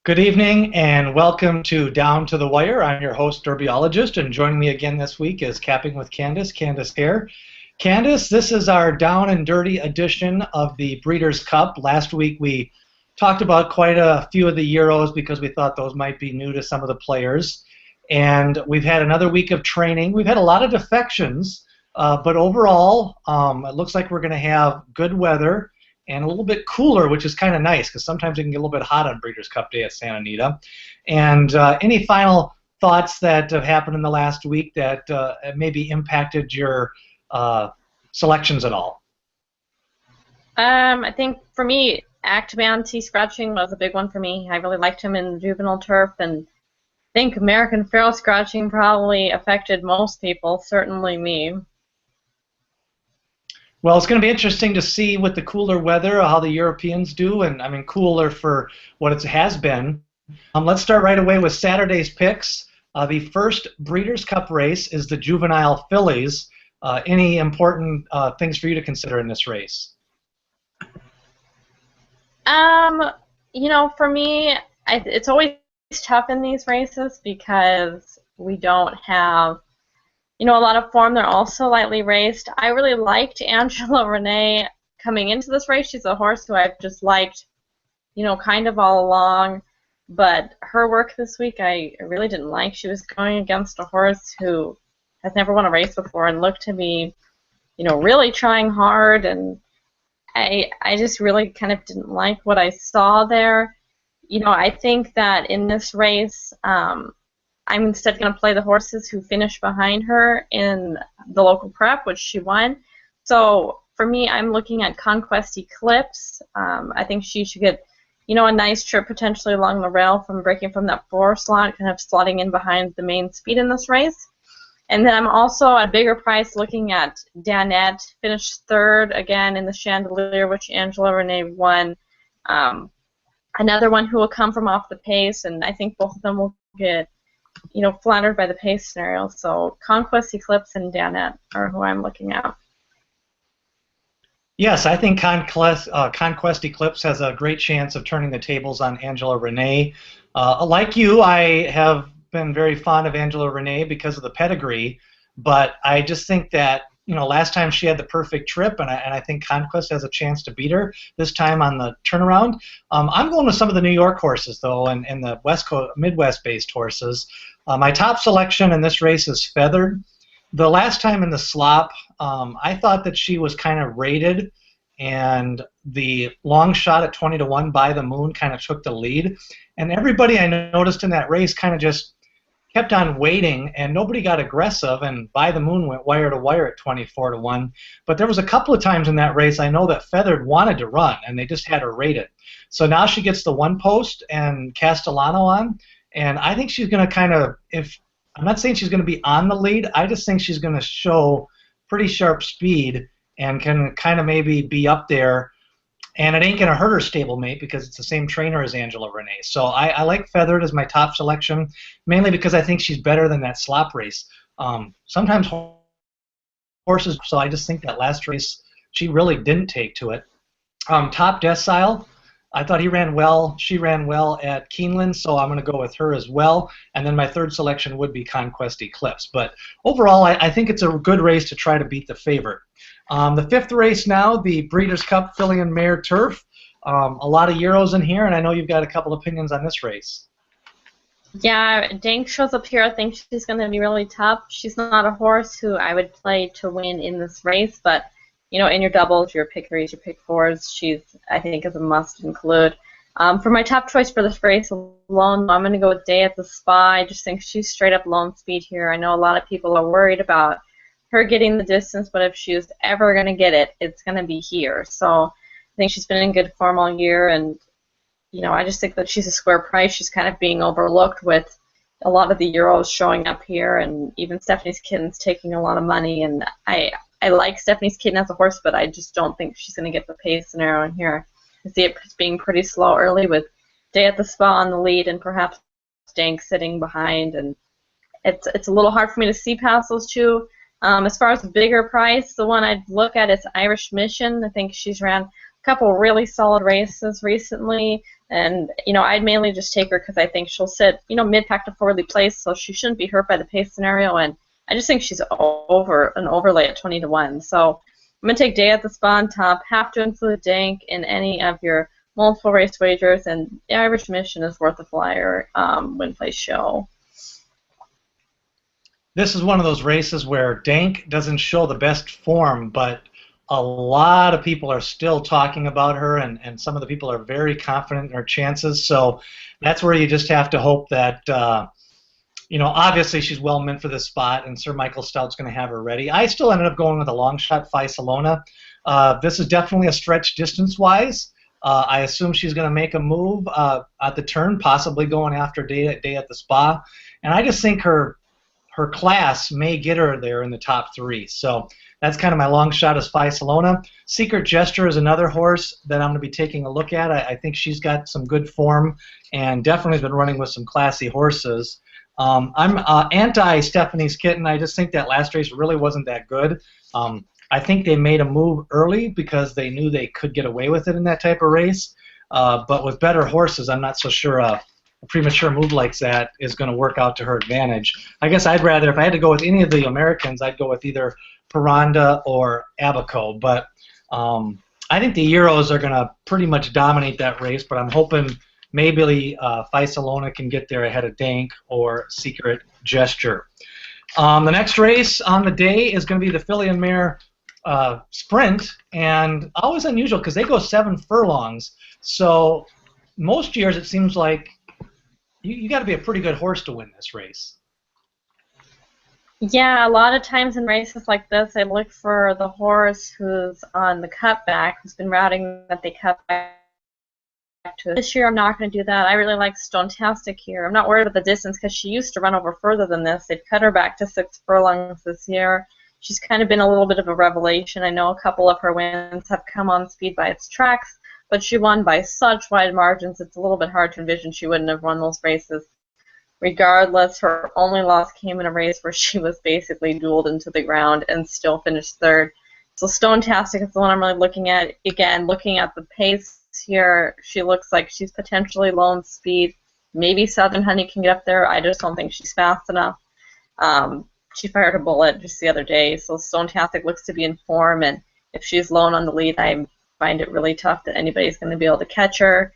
Good evening and welcome to Down to the Wire. I'm your host, derbiologist, and joining me again this week is Capping with Candace Hare. Candace, this is our down and dirty edition of the Breeders' Cup. Last week we talked about quite a few of the Euros because we thought those might be new to some of the players. And we've had another week of training. We've had a lot of defections, but overall it looks like we're going to have good weather and a little bit cooler, which is kind of nice because sometimes it can get a little bit hot on Breeders' Cup Day at Santa Anita. And any final thoughts that have happened in the last week that maybe impacted your selections at all? I think for me, Actman T-Scratching was a big one for me. I really liked him in Juvenile Turf, and I think American Feral Scratching probably affected most people, certainly me. Well, it's going to be interesting to see with the cooler weather how the Europeans do, and I mean cooler for what it has been. Let's start right away with Saturday's picks. The first Breeders' Cup race is the Juvenile Fillies. Any important things for you to consider in this race? For me, it's always tough in these races because we don't have a lot of form. They're also lightly raced. I really liked Angela Renee coming into this race. She's a horse who I've just liked, kind of all along. But her work this week I really didn't like. She was going against a horse who has never won a race before and looked to be, really trying hard. And I just really kind of didn't like what I saw there. I think that in this race, I'm instead going to play the horses who finish behind her in the local prep, which she won. So for me, I'm looking at Conquest Eclipse. I think she should get, a nice trip potentially along the rail from breaking from that 4 slot, kind of slotting in behind the main speed in this race. And then I'm also at bigger price looking at Danette, finished 3rd again in the Chandelier, which Angela Renee won. Another one who will come from off the pace, and I think both of them will get flattered by the pace scenario. So Conquest Eclipse and Danette are who I'm looking at. Yes, I think Conquest Eclipse has a great chance of turning the tables on Angela Renee. Like you, I have been very fond of Angela Renee because of the pedigree, but I just think that last time she had the perfect trip, and I think Conquest has a chance to beat her this time on the turnaround. I'm going with some of the New York horses, though, and the West Coast, Midwest-based horses. My top selection in this race is Feathered. The last time in the slop, I thought that she was kind of rated, and the long shot at 20-1 by the Moon kind of took the lead. And everybody I noticed in that race kind of just kept on waiting, and nobody got aggressive, and By the Moon went wire to wire at 24-1. But there was a couple of times in that race I know that Feathered wanted to run, and they just had her rated. So now she gets the 1 post and Castellano on, and I think she's going to kind of, I'm not saying she's going to be on the lead, I just think she's going to show pretty sharp speed and can kind of maybe be up there. And it ain't going to hurt her stablemate because it's the same trainer as Angela Renee. So I like Feathered as my top selection, mainly because I think she's better than that slop race. Sometimes horses, so I just think that last race she really didn't take to it. Top Decile, I thought he ran well. She ran well at Keeneland, so I'm going to go with her as well. And then my third selection would be Conquest Eclipse. But overall, I think it's a good race to try to beat the favorite. The 5th race now, the Breeders' Cup Filly and Mare Turf. A lot of Euros in here, and I know you've got a couple opinions on this race. Yeah, Dank shows up here. I think she's going to be really tough. She's not a horse who I would play to win in this race, but in your doubles, your pick 3s, your pick 4s, she's, I think, is a must include. For my top choice for this race alone, I'm going to go with Day at the Spa. I just think she's straight up lone speed here. I know a lot of people are worried about her getting the distance, but if she's ever going to get it, it's going to be here. So I think she's been in good form all year, and I just think that she's a square price. She's kind of being overlooked with a lot of the Euros showing up here, and even Stephanie's Kitten's taking a lot of money, and I like Stephanie's Kitten as a horse, but I just don't think she's going to get the pace scenario in here. I see it being pretty slow early with Day at the Spa on the lead and perhaps Dank sitting behind, and it's a little hard for me to see past those two. As far as the bigger price, the one I'd look at is Irish Mission. I think she's ran couple really solid races recently, and I'd mainly just take her because I think she'll sit mid-pack to forwardly placed, so she shouldn't be hurt by the pace scenario, and I just think she's over an overlay at 20-1. So I'm gonna take Day at the Spa on top. Have to include Dank in any of your multiple race wagers, and the Irish Mission is worth a flyer. Win place show. This is one of those races where Dank doesn't show the best form, but a lot of people are still talking about her, and some of the people are very confident in her chances. So that's where you just have to hope that, obviously she's well meant for this spot, and Sir Michael Stout's going to have her ready. I still ended up going with a long shot, Faisalona. This is definitely a stretch distance-wise. I assume she's going to make a move at the turn, possibly going after Day at the Spa. And I just think her class may get her there in the top 3. So that's kind of my long shot as Faisalona. Secret Gesture is another horse that I'm going to be taking a look at. I think she's got some good form and definitely has been running with some classy horses. I'm anti-Stephanie's Kitten. I just think that last race really wasn't that good. I think they made a move early because they knew they could get away with it in that type of race. But with better horses, I'm not so sure a premature move like that is going to work out to her advantage. I guess I'd rather, if I had to go with any of the Americans, I'd go with either Piranda or Abaco. But I think the Euros are going to pretty much dominate that race, but I'm hoping maybe Faisalona can get there ahead of Dank or Secret Gesture. The next race on the day is going to be the Filly and Mare Sprint, and always unusual because they go 7 furlongs. So most years it seems like you got to be a pretty good horse to win this race. Yeah, a lot of times in races like this, I look for the horse who's on the cutback, who's been routing that they cut back to. This year I'm not going to do that. I really like Stonetastic here. I'm not worried about the distance because she used to run over further than this. They've cut her back to 6 furlongs this year. She's kind of been a little bit of a revelation. I know a couple of her wins have come on speed by its tracks, but she won by such wide margins, it's a little bit hard to envision she wouldn't have won those races. Regardless, her only loss came in a race where she was basically dueled into the ground and still finished 3rd. So Stonetastic is the one I'm really looking at. Again, looking at the pace here, she looks like she's potentially low in speed. Maybe Southern Honey can get up there. I just don't think she's fast enough. She fired a bullet just the other day, so Stonetastic looks to be in form, and if she's lone on the lead, I find it really tough that anybody's going to be able to catch her.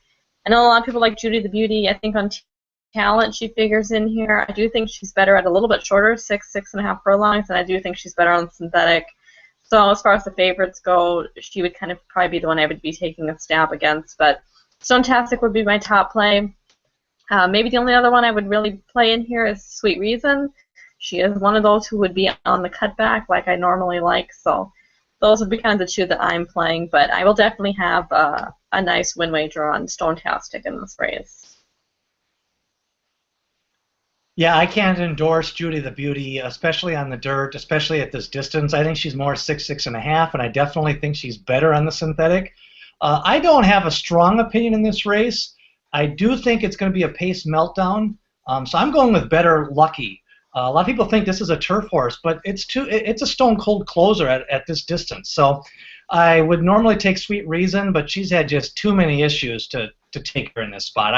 I know a lot of people like Judy the Beauty. I think on talent she figures in here. I do think she's better at a little bit shorter, 6.5 furlongs, and I do think she's better on synthetic. So as far as the favorites go, she would kind of probably be the one I would be taking a stab against, but Stonetastic would be my top play. Maybe the only other one I would really play in here is Sweet Reason. She is one of those who would be on the cutback like I normally like, so those would be kind of the 2 that I'm playing, but I will definitely have a nice win wager on Stonetastic in this race. Yeah, I can't endorse Judy the Beauty, especially on the dirt, especially at this distance. I think she's more 6.5, and I definitely think she's better on the synthetic. I don't have a strong opinion in this race. I do think it's going to be a pace meltdown, so I'm going with Better Lucky. A lot of people think this is a turf horse, but it's a stone-cold closer at this distance. So I would normally take Sweet Reason, but she's had just too many issues to take her in this spot.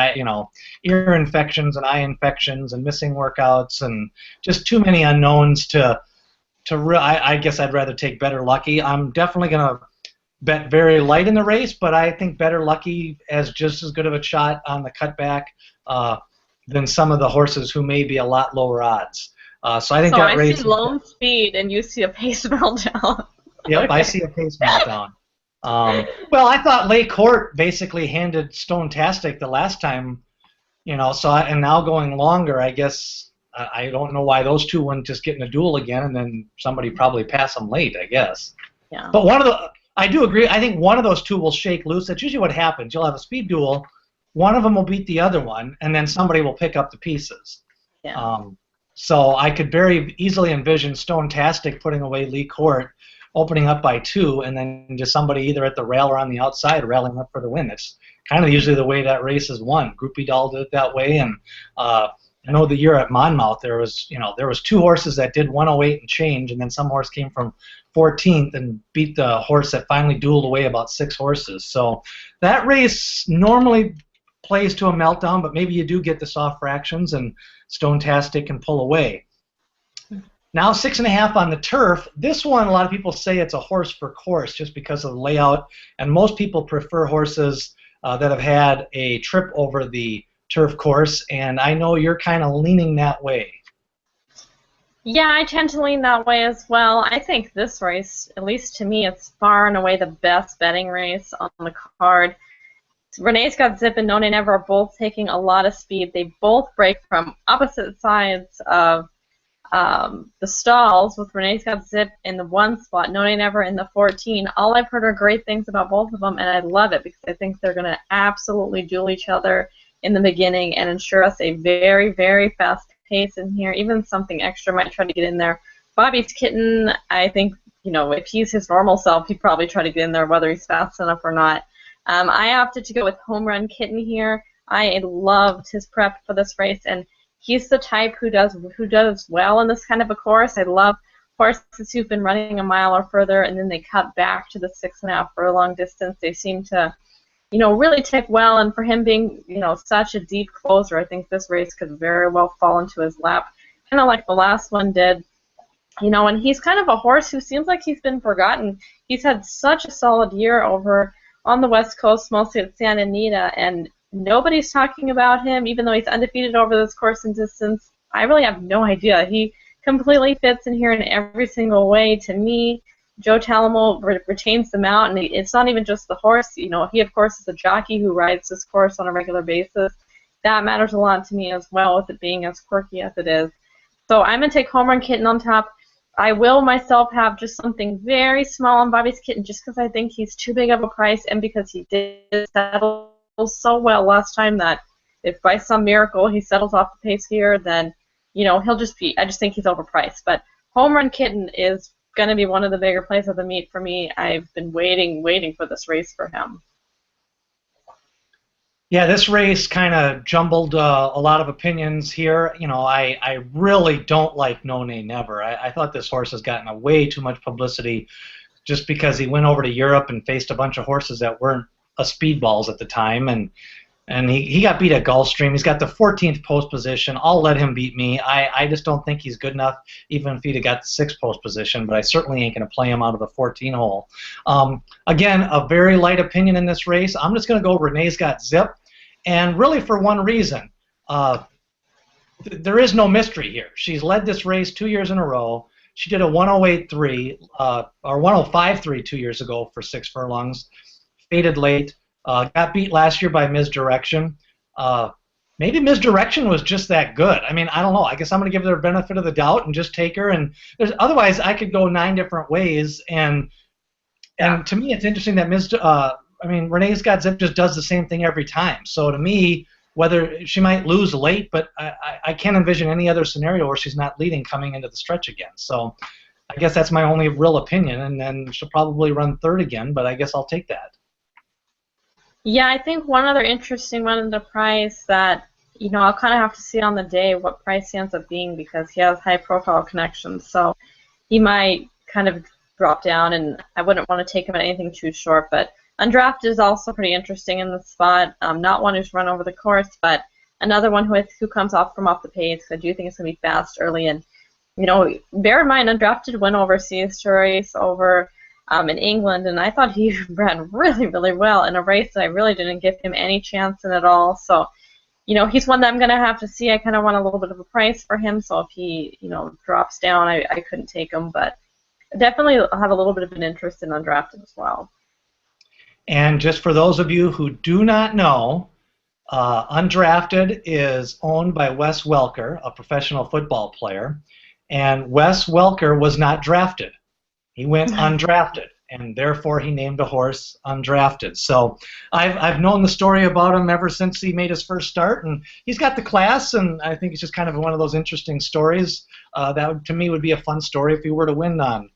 Ear infections and eye infections and missing workouts and just too many unknowns I guess I'd rather take Better Lucky. I'm definitely going to bet very light in the race, but I think Better Lucky has just as good of a shot on the cutback than some of the horses who may be a lot lower odds. So I think that race. So I see lone speed, and you see a pace meltdown. Yep, okay. I see a pace meltdown. Well, I thought Lay Court basically handed Stonetastic the last time, and now going longer, I guess I don't know why those 2 wouldn't just get in a duel again, and then somebody probably pass them late, I guess. Yeah. But I do agree. I think one of those 2 will shake loose. That's usually what happens. You'll have a speed duel. One of them will beat the other one, and then somebody will pick up the pieces. Yeah. So I could very easily envision Stonetastic putting away Lee Court, opening up by 2, and then just somebody either at the rail or on the outside railing up for the win. That's kind of usually the way that race is won. Groupie Doll did it that way, and I know the year at Monmouth there was, there was 2 horses that did 108 and change, and then some horse came from 14th and beat the horse that finally dueled away about 6 horses. So that race normally plays to a meltdown, but maybe you do get the soft fractions and Stone Tastic can pull away. Now 6.5 on the turf. This one, a lot of people say it's a horse for course just because of the layout, and most people prefer horses that have had a trip over the turf course, and I know you're kind of leaning that way. Yeah, I tend to lean that way as well. I think this race, at least to me, it's far and away the best betting race on the card. Renee's Got Zip and No Nay Never are both taking a lot of speed. They both break from opposite sides of the stalls, with Renee's Got Zip in the 1 spot, No Nay Never in the 14. All I've heard are great things about both of them, and I love it because I think they're going to absolutely duel each other in the beginning and ensure us a very, very fast pace in here. Even something extra might try to get in there. Bobby's Kitten, I think, if he's his normal self, he'd probably try to get in there whether he's fast enough or not. I opted to go with Home Run Kitten here. I loved his prep for this race, and he's the type who does well in this kind of a course. I love horses who've been running a mile or further, and then they cut back to the 6.5 furlong distance. They seem to, really tick well. And for him being, such a deep closer, I think this race could very well fall into his lap, kind of like the last one did. And he's kind of a horse who seems like he's been forgotten. He's had such a solid year over on the West Coast, mostly at Santa Anita, and nobody's talking about him, even though he's undefeated over this course and distance. I really have no idea. He completely fits in here in every single way. To me, Joe Talamo retains the mount, and it's not even just the horse. He, of course, is a jockey who rides this course on a regular basis. That matters a lot to me as well, with it being as quirky as it is. So I'm going to take Home Run Kitten on top. I will myself have just something very small on Bobby's Kitten just because I think he's too big of a price and because he did settle so well last time that if by some miracle he settles off the pace here, then, he'll just be, I just think he's overpriced. But Home Run Kitten is going to be one of the bigger plays of the meet for me. I've been waiting for this race for him. Yeah, this race kind of jumbled a lot of opinions here. I really don't like No Nay Never. I thought this horse has gotten a way too much publicity just because he went over to Europe and faced a bunch of horses that weren't speedballs at the time, and he got beat at Gulfstream. He's got the 14th post position. I'll let him beat me. I just don't think he's good enough, even if he'd have got the 6th post position, but I certainly ain't going to play him out of the 14 hole. Again, a very light opinion in this race. I'm just going to go Renee's Got Zip, and really for one reason. There is no mystery here. She's led this race 2 years in a row. She did a 108.3 or 105.3 2 years ago for 6 furlongs. Faded late. Got beat last year by Misdirection. Maybe Misdirection was just that good. I mean, I don't know. I guess I'm going to give her the benefit of the doubt and just take her. And otherwise, I could go 9 different ways. And to me, it's interesting that Renee's Got Zip just does the same thing every time. So to me, whether she might lose late, but I can't envision any other scenario where she's not leading coming into the stretch again. So I guess that's my only real opinion. And then she'll probably run 3rd again, but I guess I'll take that. Yeah, I think one other interesting one in the price that, I'll kind of have to see on the day what price he ends up being because he has high-profile connections. So he might kind of drop down, and I wouldn't want to take him at anything too short. But Undrafted is also pretty interesting in the spot. Not one who's run over the course, but another one who comes off the pace. I do think it's going to be fast early. And, bear in mind, Undrafted went overseas to race over in England, and I thought he ran really, really well in a race that I really didn't give him any chance in at all. So, he's one that I'm going to have to see. I kind of want a little bit of a price for him, so if he, drops down, I couldn't take him. But definitely have a little bit of an interest in Undrafted as well. And just for those of you who do not know, Undrafted is owned by Wes Welker, a professional football player, and Wes Welker was not drafted. He went undrafted, and therefore he named a horse Undrafted. So I've known the story about him ever since he made his first start, and he's got the class, and I think it's just kind of one of those interesting stories that to me would be a fun story if he were to win on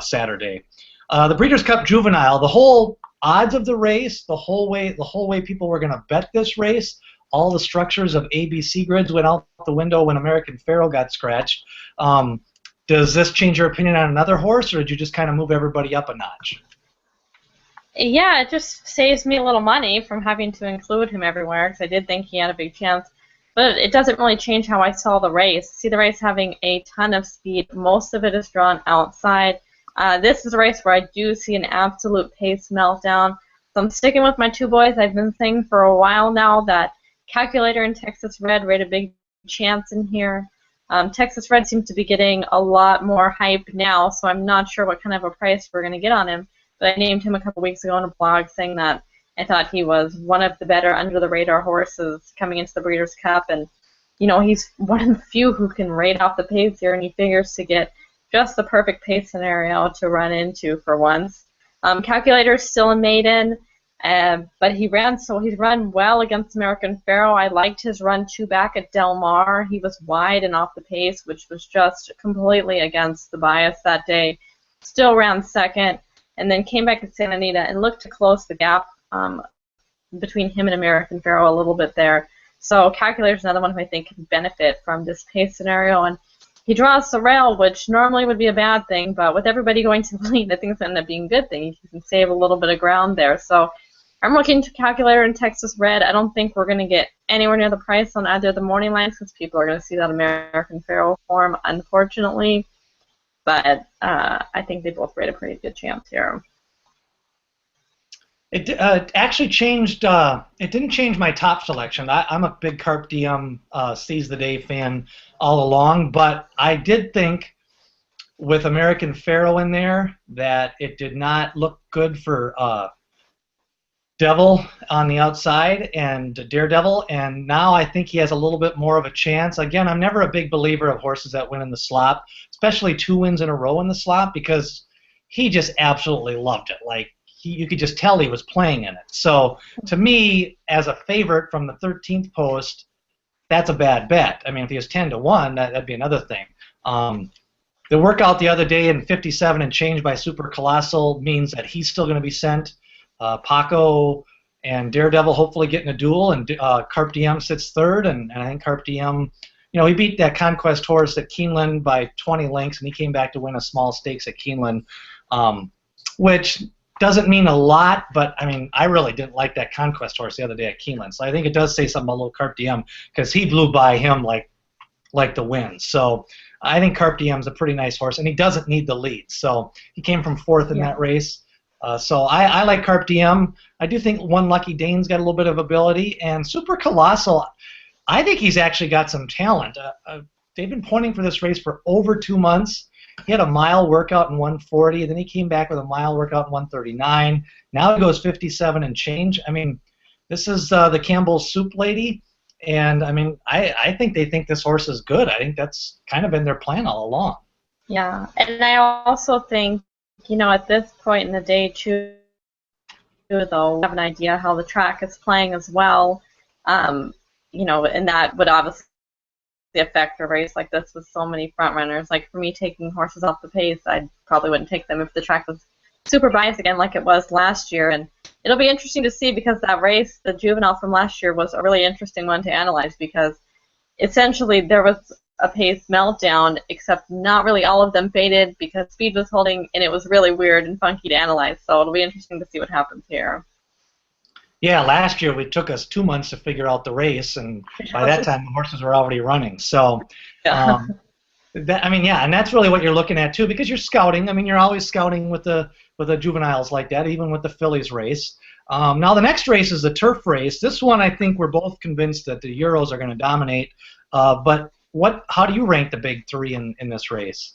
Saturday. The Breeders' Cup Juvenile, the whole odds of the race, the whole way people were going to bet this race, all the structures of ABC grids went out the window when American Pharoah got scratched. Does this change your opinion on another horse, or did you just kind of move everybody up a notch? Yeah, it just saves me a little money from having to include him everywhere because I did think he had a big chance. But it doesn't really change how I saw the race. See the race having a ton of speed. Most of it is drawn outside. This is a race where I do see an absolute pace meltdown. So I'm sticking with my two boys. I've been saying for a while now that Calculator and Texas Red rate a big chance in here. Texas Red seems to be getting a lot more hype now, so I'm not sure what kind of a price we're going to get on him. But I named him a couple weeks ago on a blog saying that I thought he was one of the better under-the-radar horses coming into the Breeders' Cup. And, you know, he's one of the few who can rate off the pace here, and he figures to get just the perfect pace scenario to run into for once. Calculator's still a maiden, but he's run well against American Pharoah. I liked his run 2 back at Del Mar. He was wide and off the pace, which was just completely against the bias that day. Still ran second, and then came back at Santa Anita and looked to close the gap between him and American Pharoah a little bit there. So Calculator's another one who I think can benefit from this pace scenario. And he draws the rail, which normally would be a bad thing, but with everybody going to the lead, I think it's going to end up being a good thing. He can save a little bit of ground there. So I'm looking to Calculator and Texas Red. I don't think we're going to get anywhere near the price on either of the morning lines because people are going to see that American Pharoah form, unfortunately. But I think they both rate a pretty good chance here. It actually changed. It didn't change my top selection. I'm a big Carp Diem Seize the Day fan all along, but I did think with American Pharoah in there that it did not look good for Devil on the outside and Daredevil, and now I think he has a little bit more of a chance. Again, I'm never a big believer of horses that win in the slop, especially 2 wins in a row in the slop, because he just absolutely loved it. Like, you could just tell he was playing in it. So to me, as a favorite from the 13th post, that's a bad bet. I mean, if he was 10-1, that'd be another thing. The workout the other day in 57 and change by Super Colossal means that he's still going to be sent. Paco and Daredevil hopefully getting a duel, and Carp Diem sits third, and I think Carp Diem, you know, he beat that Conquest horse at Keeneland by 20 lengths, and he came back to win a small stakes at Keeneland, which doesn't mean a lot, but I mean, I really didn't like that Conquest horse the other day at Keeneland, so I think it does say something about little Carp Diem because he blew by him like the wind. So I think Carp Diem's a pretty nice horse, and he doesn't need the lead. So he came from 4th in that race. So I like Carp Diem. I do think One Lucky Dane's got a little bit of ability, and Super Colossal, I think he's actually got some talent. They've been pointing for this race for over 2 months. He had a mile workout in 140, then he came back with a mile workout in 139. Now he goes 57 and change. I mean, this is the Campbell's Soup Lady, and I mean, I think they think this horse is good. I think that's kind of been their plan all along. Yeah, and I also think, you know, at this point in the day, too, though, we have an idea how the track is playing as well, you know, and that would obviously affect a race like this with so many front runners. Like, for me, taking horses off the pace, I probably wouldn't take them if the track was super biased again like it was last year. And it'll be interesting to see because that race, the Juvenile from last year, was a really interesting one to analyze because essentially there was a pace meltdown, except not really all of them faded because speed was holding, and it was really weird and funky to analyze. So it'll be interesting to see what happens here. Yeah, last year it took us 2 months to figure out the race, and by that time the horses were already running. So, yeah. I mean, yeah, and that's really what you're looking at too, because you're scouting. I mean, you're always scouting with the juveniles like that, even with the Fillies race. Now the next race is the turf race. This one, I think we're both convinced that the Euros are going to dominate. But how do you rank the big 3 in this race?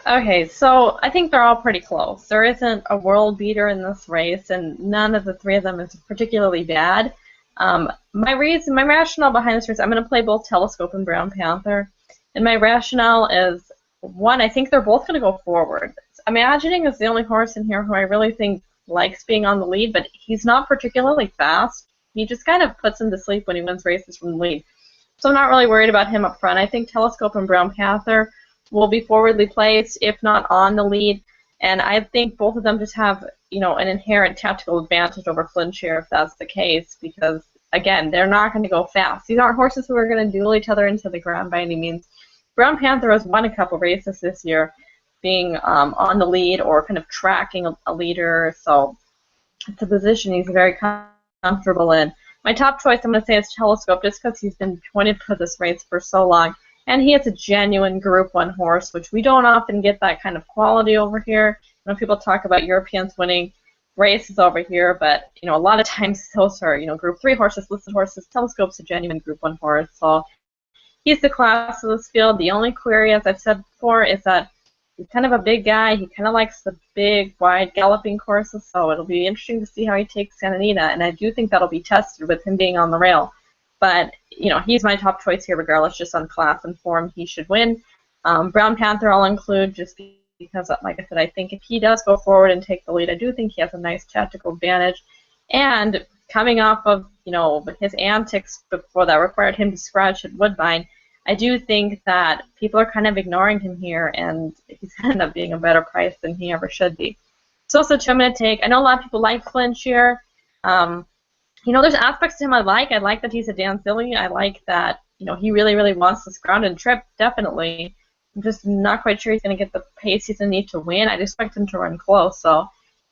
Okay, so I think they're all pretty close. There isn't a world beater in this race, and none of the 3 of them is particularly bad. My rationale behind this race, I'm going to play both Telescope and Brown Panther, and my rationale is, one, I think they're both going to go forward. Imagining is the only horse in here who I really think likes being on the lead, but he's not particularly fast. He just kind of puts him to sleep when he wins races from the lead. So I'm not really worried about him up front. I think Telescope and Brown Panther will be forwardly placed, if not on the lead. And I think both of them just have, you know, an inherent tactical advantage over Flinch here if that's the case, because again, they're not going to go fast. These aren't horses who are going to duel each other into the ground by any means. Brown Panther has won a couple races this year, being on the lead or kind of tracking a leader, so it's a position he's very comfortable in. My top choice, I'm going to say, is Telescope, just because he's been pointed for this race for so long, and he is a genuine Group 1 horse, which we don't often get that kind of quality over here. You know, people talk about Europeans winning races over here, but you know, a lot of times those are, you know, Group 3 horses, listed horses. Telescope's a genuine Group 1 horse, so he's the class of this field. The only query, as I've said before, is that he's kind of a big guy. He kind of likes the big, wide, galloping courses, so it'll be interesting to see how he takes Santa Anita, and I do think that'll be tested with him being on the rail. But, you know, he's my top choice here regardless, just on class and form. He should win. Brown Panther I'll include just because, like I said, I think if he does go forward and take the lead, I do think he has a nice tactical advantage. And coming off of, you know, his antics before that required him to scratch at Woodbine, I do think that people are kind of ignoring him here, and he's going to end up being a better price than he ever should be. So also two I'm going to take. I know a lot of people like Flinch here. You know, there's aspects to him I like. I like that he's a Danzilli. I like that, you know, he really, really wants this ground and trip, definitely. I'm just not quite sure he's going to get the pace he's going to need to win. I'd expect him to run close, so.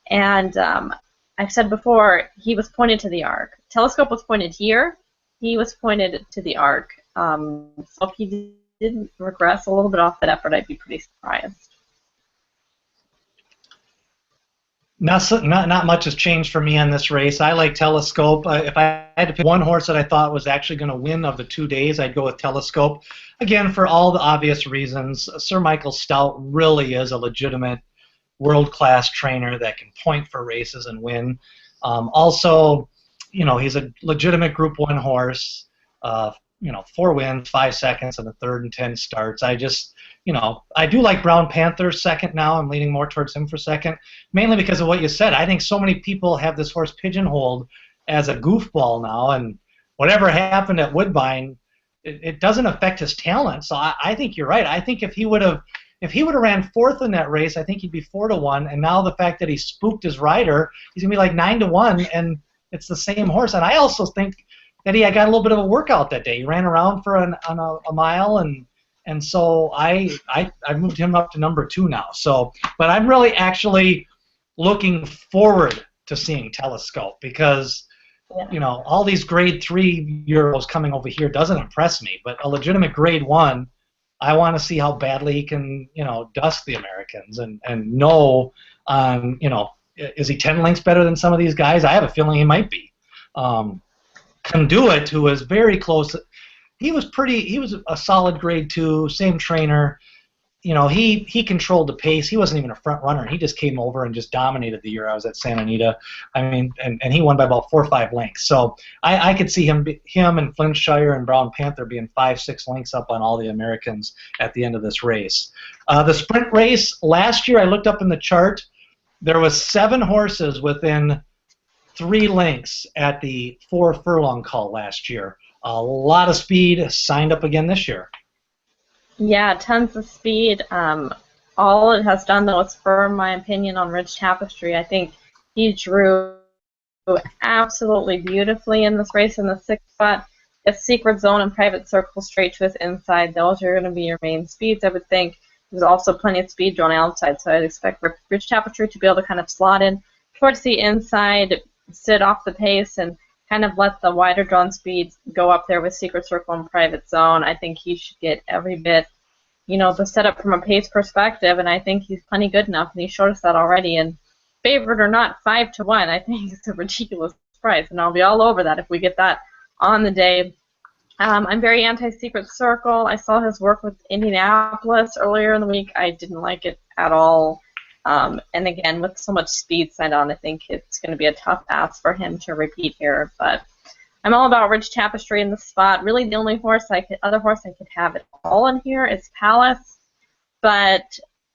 And I've said before, he was pointed to the arc. Telescope was pointed here. He was pointed to the arc. So if he didn't regress a little bit off that effort, I'd be pretty surprised. Not much has changed for me on this race. I like Telescope. If I had to pick one horse that I thought was actually going to win of the 2 days, I'd go with Telescope. Again, for all the obvious reasons, Sir Michael Stout really is a legitimate world-class trainer that can point for races and win. Also, you know, he's a legitimate Group 1 horse. You know, 4 wins, 5 seconds, and a third and 10 starts. I just, you know, I do like Brown Panther second now. I'm leaning more towards him for second, mainly because of what you said. I think so many people have this horse pigeonholed as a goofball now, and whatever happened at Woodbine, it doesn't affect his talent. So I think you're right. I think if he would have ran fourth in that race, I think he'd be 4-1. And now the fact that he spooked his rider, he's gonna be like 9-1, and it's the same horse. And I also think that he got a little bit of a workout that day. He ran around for a mile, and so I moved him up to number 2 now. So, but I'm really actually looking forward to seeing Telescope because, you know, all these Grade 3 Euros coming over here doesn't impress me. But a legitimate Grade 1, I want to see how badly he can, you know, dust the Americans and know, you know, is he 10 lengths better than some of these guys? I have a feeling he might be. Conduit, who was very close, he was a solid Grade 2, same trainer. You know, he controlled the pace. He wasn't even a front runner. He just came over and just dominated the year I was at Santa Anita. I mean, and he won by about 4 or 5 lengths. So I could see him and Flintshire and Brown Panther being 5-6 lengths up on all the Americans at the end of this race. The sprint race last year, I looked up in the chart. There was 7 horses within 3 lengths at the 4 furlong call last year. A lot of speed signed up again this year. Yeah, tons of speed. All it has done, though, is firm my opinion on Ridge Tapestry. I think he drew absolutely beautifully in this race in the 6th spot. A Secret Zone and Private Circle straight to his inside. Those are going to be your main speeds, I would think. There's also plenty of speed drawn outside, so I'd expect Ridge Tapestry to be able to kind of slot in towards the inside, sit off the pace, and kind of let the wider drawn speeds go up there with Secret Circle and Private Zone. I think he should get every bit, you know, the setup from a pace perspective, and I think he's plenty good enough, and he showed us that already. And favorite or not, 5-1, I think it's a ridiculous price, and I'll be all over that if we get that on the day. I'm very anti-Secret Circle. I saw his work with Indianapolis earlier in the week. I didn't like it at all. And again, with so much speed signed on, I think it's going to be a tough ask for him to repeat here. But I'm all about Ridge Tapestry in the spot. Really, the only other horse I could have it all in here is Palace. But,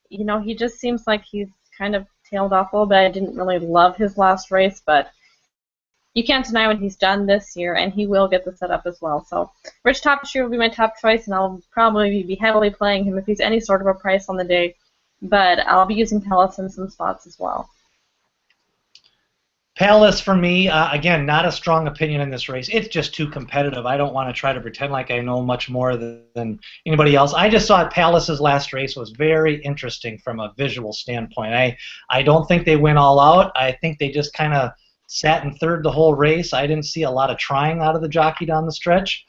you know, he just seems like he's kind of tailed off a little bit. I didn't really love his last race, but you can't deny what he's done this year, and he will get the setup as well. So Ridge Tapestry will be my top choice, and I'll probably be heavily playing him if he's any sort of a price on the day. But I'll be using Palace in some spots as well. Palace for me, again, not a strong opinion in this race. It's just too competitive. I don't want to try to pretend like I know much more than anybody else. I just thought Palace's last race was very interesting from a visual standpoint. I don't think they went all out. I think they just kind of sat in third the whole race. I didn't see a lot of trying out of the jockey down the stretch.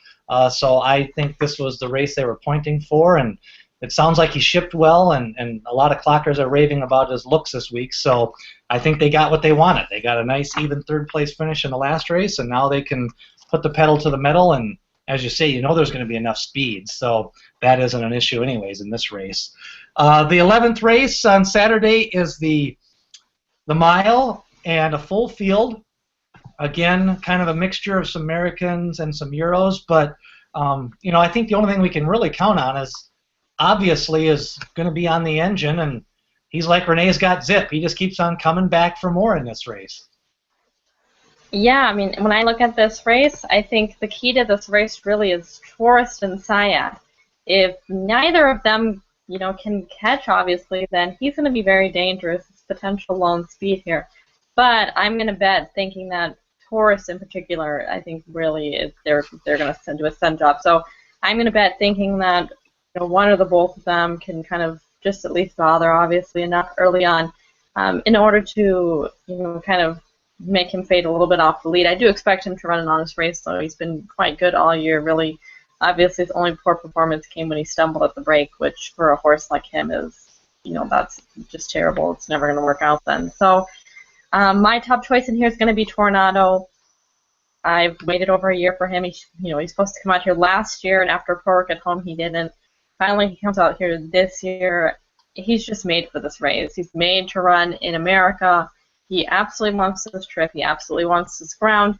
So I think this was the race they were pointing for, and it sounds like he shipped well, and a lot of clockers are raving about his looks this week. So I think they got what they wanted. They got a nice even third place finish in the last race, and now they can put the pedal to the metal. And as you say, you know there's going to be enough speed, so that isn't an issue anyways in this race. The 11th race on Saturday is the mile and a full field. Again, kind of a mixture of some Americans and some Euros, but you know, I think the only thing we can really count on is obviously is going to be on the engine, and he's like Renee's got zip. He just keeps on coming back for more in this race. Yeah, I mean, when I look at this race, I think the key to this race really is Tourist and Syed. If neither of them, you know, can catch, obviously, then he's going to be very dangerous. It's potential lone speed here. But I'm going to bet, thinking that Tourist in particular, I think really is, they're going to do a send job. So I'm going to bet, thinking that one or the both of them can kind of just at least bother, obviously, enough early on in order to, kind of make him fade a little bit off the lead. I do expect him to run an honest race, though. He's been quite good all year, really. Obviously, his only poor performance came when he stumbled at the break, which for a horse like him is, that's just terrible. It's never going to work out then. So my top choice in here is going to be Tornado. I've waited over a year for him. He's supposed to come out here last year, and after Pork at home, he didn't. Finally, he comes out here this year. He's just made for this race. He's made to run in America. He absolutely wants this trip. He absolutely wants this ground.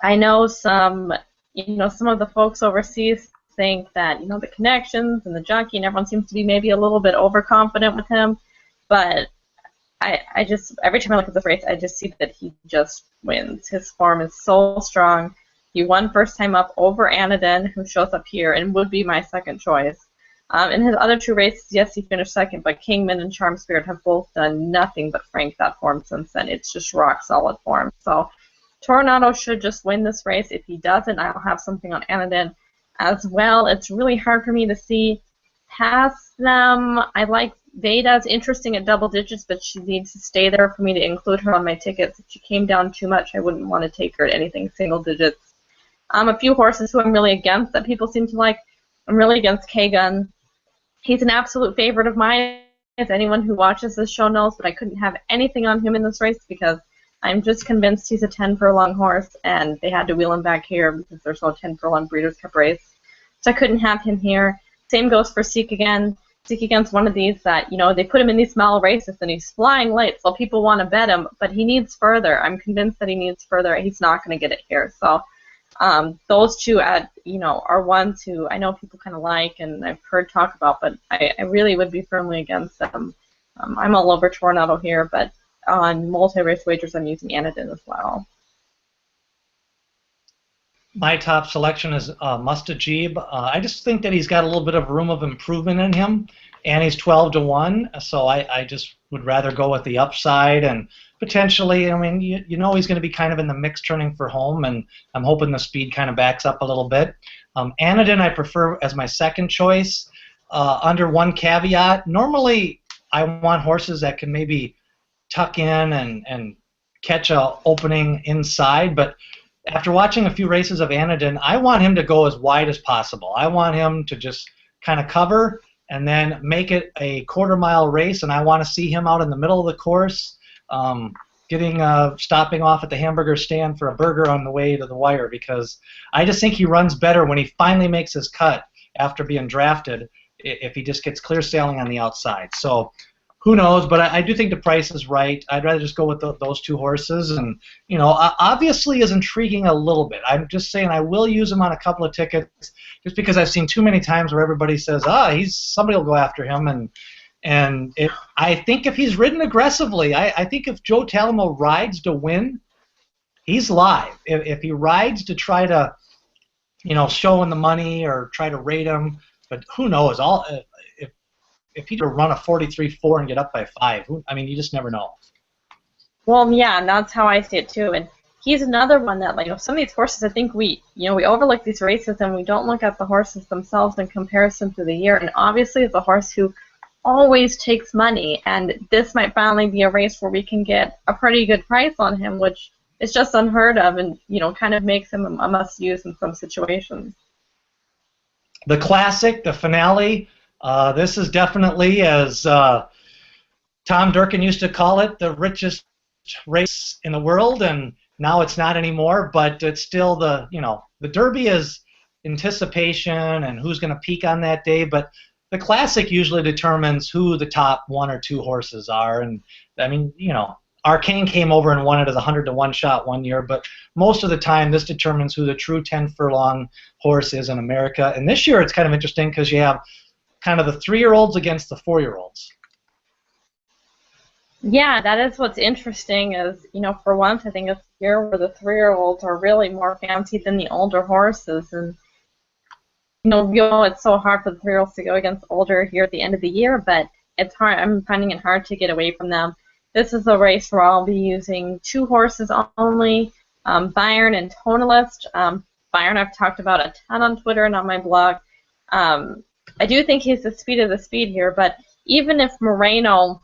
I know some of the folks overseas think that, the connections and the jockey and everyone seems to be maybe a little bit overconfident with him. But I just, every time I look at this race, I just see that he just wins. His form is so strong. He won first time up over Anadin, who shows up here and would be my second choice. In his other two races, yes, he finished second, but Kingman and Charm Spirit have both done nothing but frank that form since then. It's just rock solid form. So Tornado should just win this race. If he doesn't, I'll have something on Anadin as well. It's really hard for me to see past them. I like Veda's interesting at double digits, but she needs to stay there for me to include her on my tickets. If she came down too much, I wouldn't want to take her at anything single digits. A few horses who I'm really against that people seem to like. I'm really against K-Gun. He's an absolute favorite of mine, as anyone who watches this show knows, but I couldn't have anything on him in this race because I'm just convinced he's a 10-furlong horse, and they had to wheel him back here because there's no 10-furlong Breeders' Cup race. So I couldn't have him here. Same goes for Seek Again. Seek Again's one of these that, they put him in these small races, and he's flying late, so people want to bet him, but he needs further. I'm convinced that he needs further. He's not going to get it here. So those two are ones who I know people kind of like and I've heard talk about, but I really would be firmly against them. I'm all over Tornado here, but on multi-race wagers I'm using Anadin as well. My top selection is Mustajib. I just think that he's got a little bit of room of improvement in him, and he's 12-1, so I just would rather go with the upside, and potentially, I mean, he's going to be kind of in the mix turning for home, and I'm hoping the speed kind of backs up a little bit. Anadin I prefer as my second choice, under one caveat. Normally, I want horses that can maybe tuck in and catch a opening inside, but after watching a few races of Anadin, I want him to go as wide as possible. I want him to just kind of cover and then make it a quarter-mile race, and I want to see him out in the middle of the course, stopping off at the hamburger stand for a burger on the way to the wire, because I just think he runs better when he finally makes his cut after being drafted if he just gets clear sailing on the outside. So who knows, but I do think the price is right. I'd rather just go with those two horses, and obviously is intriguing a little bit. I'm just saying I will use him on a couple of tickets just because I've seen too many times where everybody says, somebody will go after him, and I think if he's ridden aggressively, I think if Joe Talamo rides to win, he's live. If he rides to try to, show him the money or try to rate him, but who knows? If he could run a 43-4 and get up by 5, you just never know. Well, yeah, and that's how I see it too. And he's another one that, like, some of these horses, I think we overlook these races and we don't look at the horses themselves in comparison through the year. And obviously, it's a horse who always takes money, and this might finally be a race where we can get a pretty good price on him, which is just unheard of, and kind of makes him a must-use in some situations. The Classic, the finale. This is definitely, as Tom Durkin used to call it, the richest race in the world, and now it's not anymore, but it's still the Derby is anticipation and who's going to peak on that day, but the Classic usually determines who the top 1 or 2 horses are, and I mean, Arcane came over and won it as a 100-to-1 shot one year, but most of the time this determines who the true 10-furlong horse is in America, and this year it's kind of interesting because you have kind of the 3-year-olds against the 4-year-olds. Yeah, that is what's interesting is, for once, I think it's a year where the 3-year-olds are really more fancied than the older horses. And, it's so hard for the 3-year-olds to go against older here at the end of the year, but it's hard. I'm finding it hard to get away from them. This is a race where I'll be using 2 horses only, Byron and Tonalist. Byron I've talked about a ton on Twitter and on my blog. I do think he's the speed of the speed here, but even if Moreno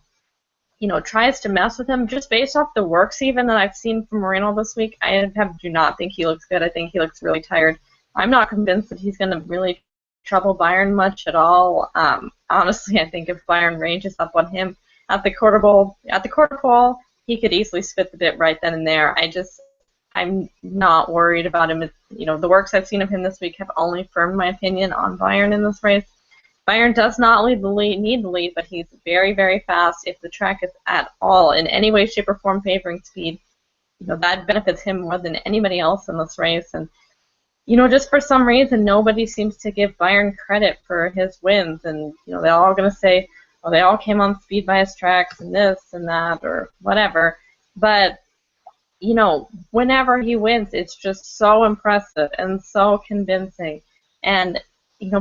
tries to mess with him, just based off the works even that I've seen from Moreno this week, I do not think he looks good. I think he looks really tired. I'm not convinced that he's going to really trouble Byron much at all. Honestly, I think if Byron ranges up on him at the quarter pole, he could easily spit the bit right then and there. I'm not worried about him. The works I've seen of him this week have only firmed my opinion on Byron in this race. Byron does not need the lead, but he's very, very fast. If the track is at all in any way, shape, or form favoring speed, that benefits him more than anybody else in this race. And, just for some reason, nobody seems to give Byron credit for his wins. And, they're all going to say, well, they all came on speed bias tracks and this and that or whatever. But, whenever he wins, it's just so impressive and so convincing. And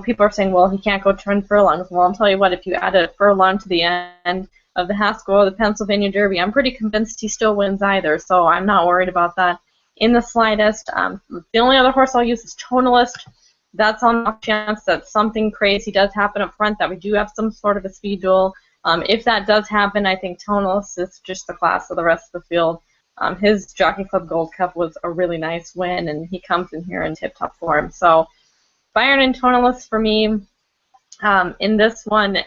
people are saying, well, he can't go 10 furlongs. Well, I'll tell you what, if you add a furlong to the end of the Haskell or the Pennsylvania Derby, I'm pretty convinced he still wins either, so I'm not worried about that in the slightest. The only other horse I'll use is Tonalist. That's on the chance that something crazy does happen up front, that we do have some sort of a speed duel. If that does happen, I think Tonalist is just the class of the rest of the field. His Jockey Club Gold Cup was a really nice win, and he comes in here in tip-top form. So Byron and Tonalist for me. In this one,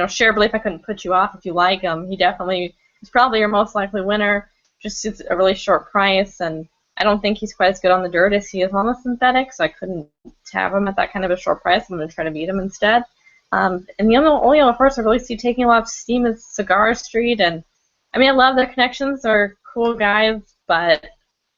Share Belief, I couldn't put you off if you like him. He definitely is probably your most likely winner. Just it's a really short price, and I don't think he's quite as good on the dirt as he is on the synthetic, so I couldn't have him at that kind of a short price. I'm going to try to beat him instead. And the only other horse I really see taking a lot of steam is Cigar Street, and I mean, I love their connections. They're cool guys, but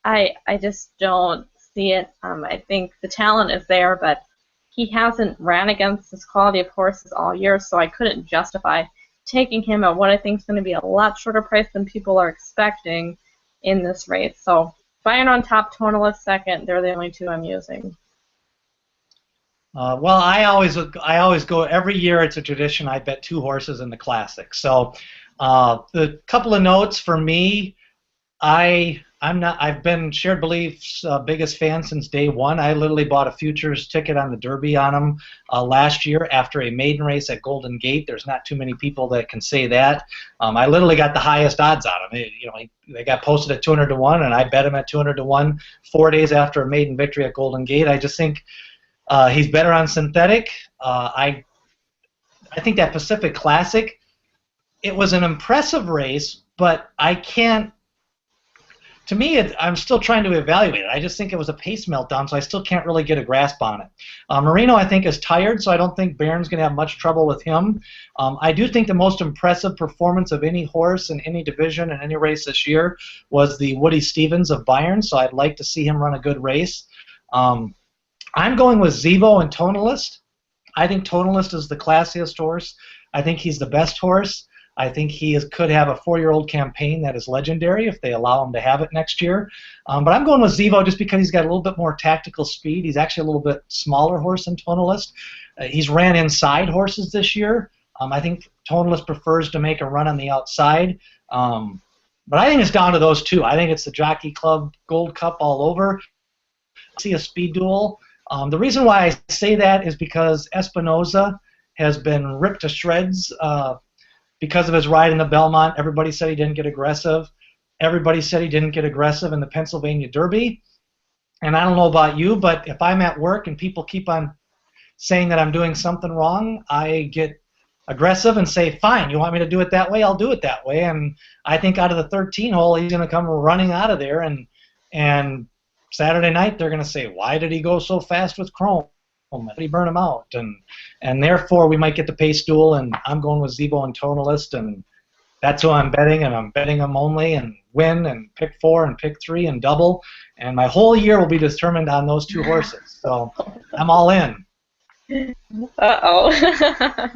I just don't see it. I think the talent is there, but he hasn't ran against this quality of horses all year, so I couldn't justify taking him at what I think is going to be a lot shorter price than people are expecting in this race. So Byron on top, Tonalist second. They're the only 2 I'm using. Well, I always go every year. It's a tradition. I bet 2 horses in the Classic. So the couple of notes for me. I've been Shared Belief's biggest fan since day one. I literally bought a futures ticket on the Derby on him last year after a maiden race at Golden Gate. There's not too many people that can say that. I literally got the highest odds on him. They got posted at 200 to 1, and I bet him at 200 to 1 4 days after a maiden victory at Golden Gate. I just think he's better on synthetic. I think that Pacific Classic, it was an impressive race, but I can't. To me, I'm still trying to evaluate it. I just think it was a pace meltdown, so I still can't really get a grasp on it. Moreno, I think, is tired, so I don't think Barron's going to have much trouble with him. I do think the most impressive performance of any horse in any division in any race this year was the Woody Stevens of Byron, so I'd like to see him run a good race. I'm going with Zevo and Tonalist. I think Tonalist is the classiest horse. I think he's the best horse. I think he could have a 4-year-old campaign that is legendary if they allow him to have it next year. But I'm going with Zevo just because he's got a little bit more tactical speed. He's actually a little bit smaller horse than Tonalist. He's ran inside horses this year. I think Tonalist prefers to make a run on the outside. But I think it's down to those two. I think it's the Jockey Club Gold Cup all over. I see a speed duel. The reason why I say that is because Espinoza has been ripped to shreds because of his ride in the Belmont. Everybody said he didn't get aggressive. Everybody said he didn't get aggressive in the Pennsylvania Derby. And I don't know about you, but if I'm at work and people keep on saying that I'm doing something wrong, I get aggressive and say, fine, you want me to do it that way? I'll do it that way. And I think out of the 13 hole, he's going to come running out of there. And Saturday night, they're going to say, why did he go so fast with Chrome? Did he burn him out? And therefore, we might get the pace duel, and I'm going with Zebo and Tonalist, and that's who I'm betting, and I'm betting them only, and win, and pick 4, and pick 3, and double. And my whole year will be determined on those 2 horses. So I'm all in. Uh-oh.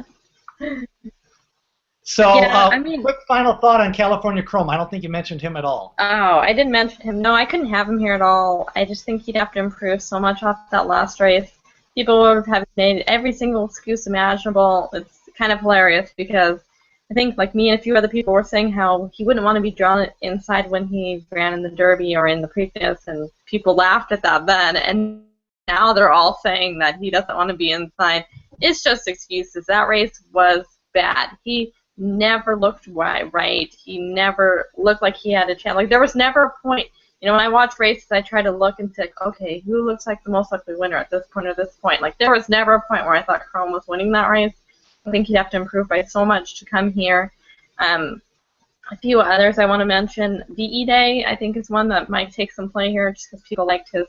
So, yeah, I mean, quick final thought on California Chrome. I don't think you mentioned him at all. Oh, I didn't mention him. No, I couldn't have him here at all. I just think he'd have to improve so much off that last race. People would have made every single excuse imaginable. It's kind of hilarious because I think, like me and a few other people were saying how he wouldn't want to be drawn inside when he ran in the Derby or in the Preakness, and people laughed at that then. And now they're all saying that he doesn't want to be inside. It's just excuses. That race was bad. He never looked right. He never looked like he had a chance. Like, there was never a point. You know, when I watch races, I try to look and say, okay, who looks like the most likely winner at this point or this point? Like, there was never a point where I thought Chrome was winning that race. I think he'd have to improve by so much to come here. A few others I want to mention. VE Day, I think, is one that might take some play here just because people liked his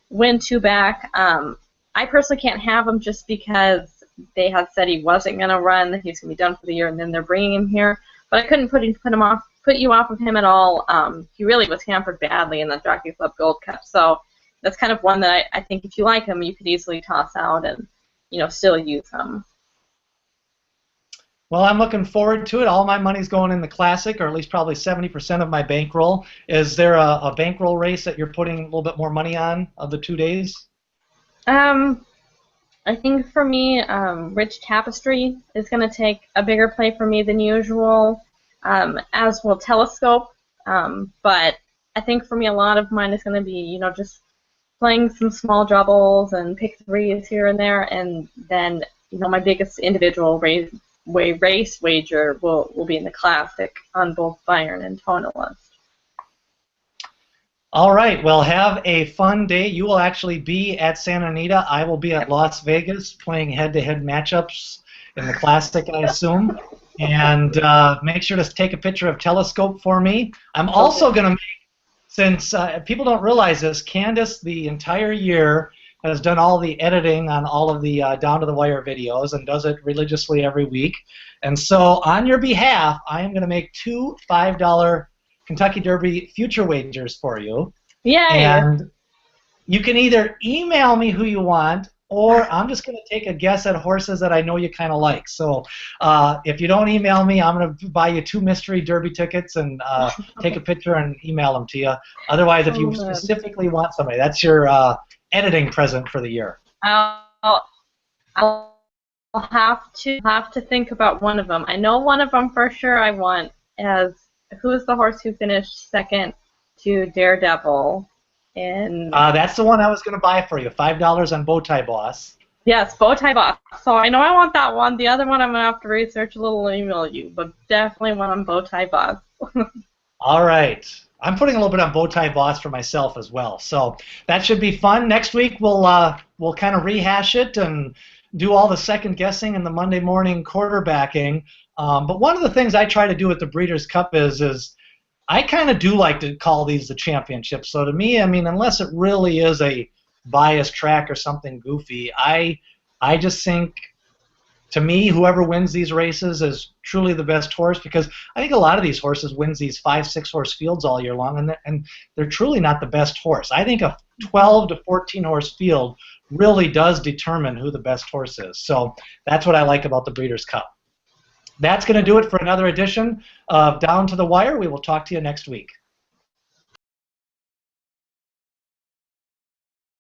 win 2 back. I personally can't have him just because they had said he wasn't going to run, that he's going to be done for the year, and then they're bringing him here. But I couldn't put you off of him at all. He really was hampered badly in the Jockey Club Gold Cup. So that's kind of one that I think if you like him, you could easily toss out and, you know, still use him. Well, I'm looking forward to it. All my money's going in the Classic, or at least probably 70% of my bankroll. Is there a bankroll race that you're putting a little bit more money on of the 2 days? I think for me, Rich Tapestry is going to take a bigger play for me than usual, as will Telescope. But I think for me, a lot of mine is going to be, you know, just playing some small doubles and pick 3s here and there, and then, you know, my biggest individual race wager will be in the Classic on both Bayern and Tonalist. All right. Well, have a fun day. You will actually be at Santa Anita. I will be at Las Vegas playing head-to-head matchups in the Classic, I assume. And make sure to take a picture of Telescope for me. I'm also going to make, since people don't realize this, Candace the entire year has done all the editing on all of the down-to-the-wire videos and does it religiously every week. And so on your behalf, I am going to make 2 $5 Kentucky Derby future wagers for you. Yay! And you can either email me who you want, or I'm just going to take a guess at horses that I know you kind of like. So if you don't email me, I'm going to buy you 2 mystery Derby tickets and take a picture and email them to you. Otherwise, if you specifically want somebody, that's your editing present for the year. I'll have to think about one of them. I know one of them for sure I want as who's the horse who finished second to Daredevil? And that's the one I was going to buy for you. $5 on Bowtie Boss. Yes, Bowtie Boss. So I know I want that one. The other one I'm going to have to research a little and email you, but definitely one on Bowtie Boss. All right. I'm putting a little bit on Bowtie Boss for myself as well. So that should be fun. Next week we'll kind of rehash it and do all the second guessing and the Monday morning quarterbacking. But one of the things I try to do at the Breeders' Cup is I kind of do like to call these the championships. So to me, I mean, unless it really is a biased track or something goofy, I just think, to me, whoever wins these races is truly the best horse, because I think a lot of these horses wins these 5-6 horse fields all year long, and they're truly not the best horse. I think a 12 to 14 horse field really does determine who the best horse is. So that's what I like about the Breeders' Cup. That's going to do it for another edition of Down to the Wire. We will talk to you next week.